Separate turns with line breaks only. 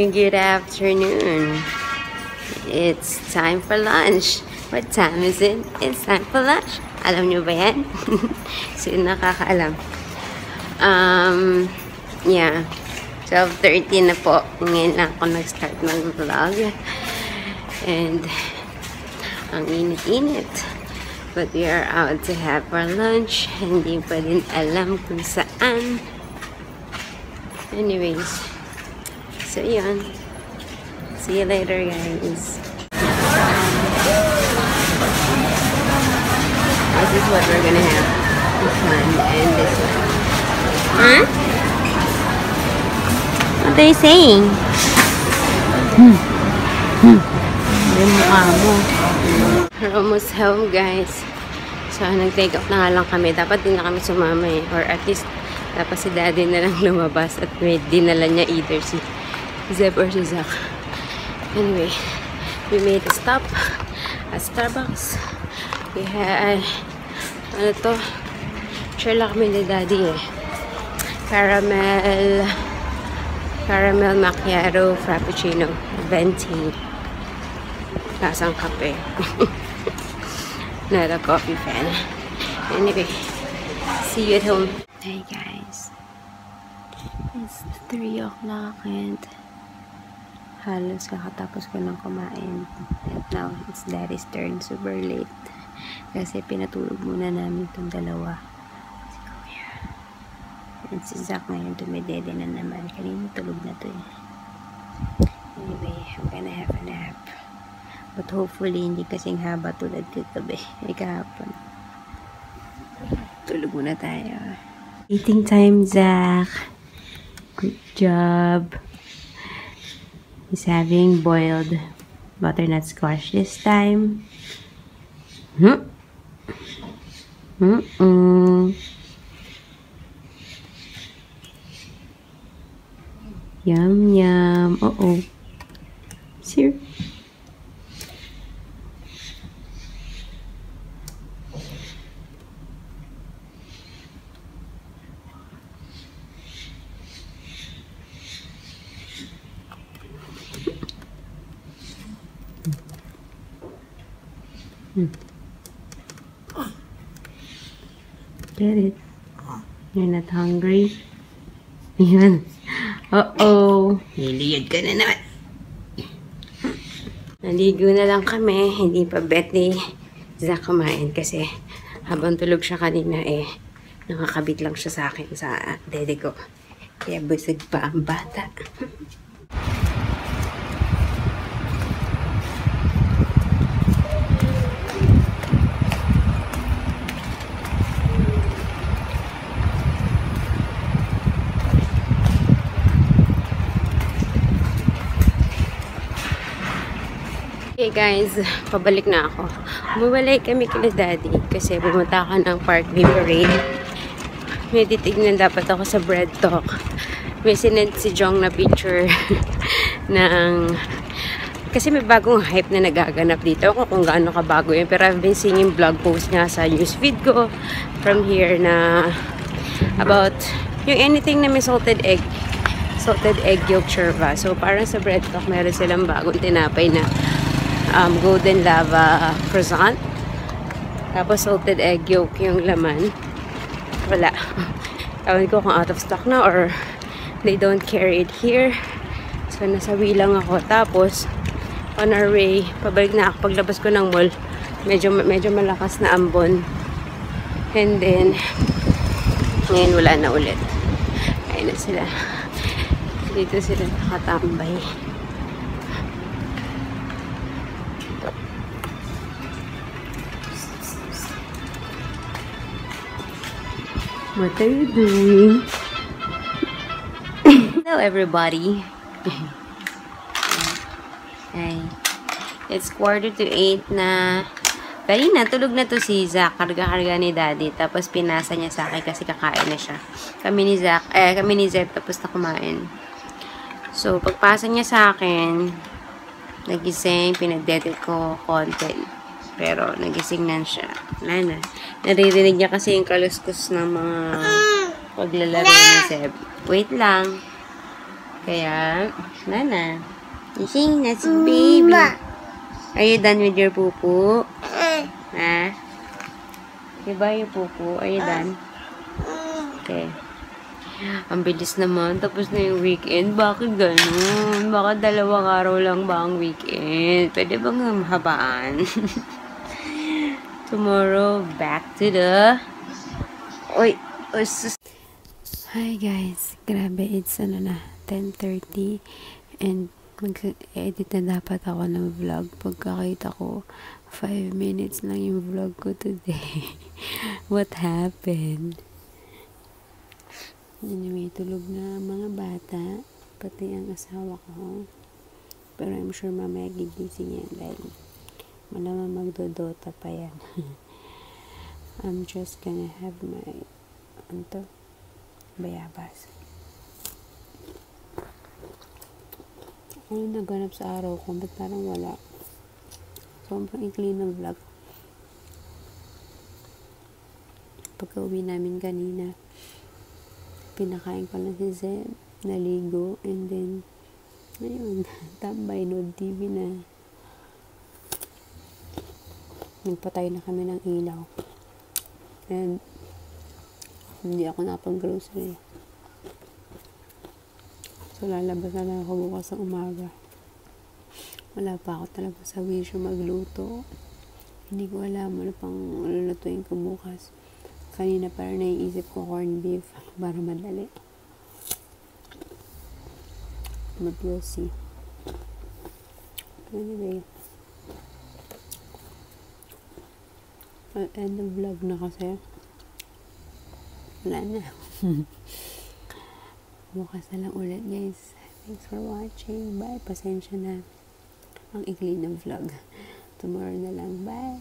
Good afternoon. It's time for lunch. What time is it? It's time for lunch. Alam nyo ba yan? Sino nakakaalam? Yeah. 12:30 na po. Ngayon lang ako nag-start mag-vlog. And ang init-init. But we are out to have our lunch. Hindi pa din alam kung saan. Anyways. So, yun. See you later, guys. This is what we're gonna have. This one and this one. Huh? What are they saying? We're almost home, guys. So, nag-take off na nga lang kami. Dapat din na kami sumama eh. Or at least, dapat si Daddy na lang lumabas at may dinala niya either si Zeb or si Zach. Anyway, we made a stop at Starbucks. We had, ano to? Share lang kami ni Daddy eh. Caramel macchiato frappuccino. Venti. Lasang kape. Not a coffee fan. Anyway, see you at home. Hey guys. It's 3 o'clock and halos kakatapos ko ng kumain. And now, it's Daddy's turn. Super late. Kasi pinatulog muna namin itong dalawa. Si Kuya. And si Zach ngayon tumidede na naman. Kanina tulog na to eh. Anyway, I'm gonna have a nap. But hopefully, hindi kasing haba tulad kagabi. Ay kahapon. Tulog muna tayo. Eating time, Zach. Good job. He's having boiled butternut squash this time. Yum, yum. Uh-oh. Sir. Get it. You're not hungry? Yan. Uh-oh. Niliyad ka na naman. Naligo na lang kami. Hindi pa Betty Zach kumain kasi habang tulog siya kanina eh nakakabit lang siya sa akin sa dede ko. Kaya busog pa ang bata. Hey guys, pabalik na ako. Bumalik kami kila Daddy kasi pumunta ako ng Parkview Parade. May titignan dapat ako sa Bread Talk. May sinend si Jong na picture ng... Kasi may bagong hype na nagaganap dito. Kung gaano kabago yun. Pero I've been seeing blog post nga sa newsfeed ko from here na about yung anything na may salted egg yolk churva. So parang sa Bread Talk meron silang bagong tinapay na golden lava croissant. Tapos salted egg yolk yung laman. Wala. Ewan ko kung out of stock na or they don't carry it here. So nasawi lang ako. Tapos on our way, pabalik na ako. Paglabas ko ng mall, medyo malakas na ambon. And then ngayon wala na ulit. Ayun na sila. Dito sila nakatambay. What are you doing? Hello everybody. Hi. It's 7:45 na. Kanina, tulog na to si Zach. Karga-karga ni Daddy. Tapos pinasa niya sa akin kasi kakain na siya. Kami ni Zeb tapos na kumain. So, pagpasa niya sa akin, nagising, pinagdedit ko konti. Pero, nagising na siya. Wala na. Naririnig niya kasi yung kaluskus ng mga paglalaro ni Zeb. Wait lang. Kaya, wala na. Gising na si baby. Are you done with your pupu? Ha? Diba yung pupu? Are you done? Okay. Ang bilis naman. Tapos na yung weekend. Bakit ganun? Baka 2 araw lang ba ang weekend? Pwede bang mahabaan? Tomorrow, back to the... Oy! Hi guys. Grabe, it's 10:30 and mag-edit na dapat ako ng vlog. Pagkakita ko, 5 minutes lang yung vlog ko today. What happened? Anyway, tulog na mga bata, pati ang asawa ko. Pero I'm sure mamaya gigising yan dahil malamang magdodota pa yan. I'm just gonna have my bayabas. Ano naganap sa araw ko? Ba't parang wala? Sobrang ikli ng vlog. Pagka-uwi namin kanina, pinakain ko lang si Zeb, naligo, and then, ayun, tambay, nood TV na. Nagpatay na kami ng ilaw. And, hindi ako napag-grocery. So, lalabas na lang ako bukas sa umaga. Wala pa ako talaga sa wisyo magluto. Hindi ko alam ano pang lulutuin ko bukas. Kanina parang naiisip ko corned beef para madali. But we'll see. Anyway. End of vlog na kasi. Wala na. Bukas na lang ulit guys. Thanks for watching. Bye. Pasensya na. Ang ikli ng vlog. Tomorrow na lang. Bye.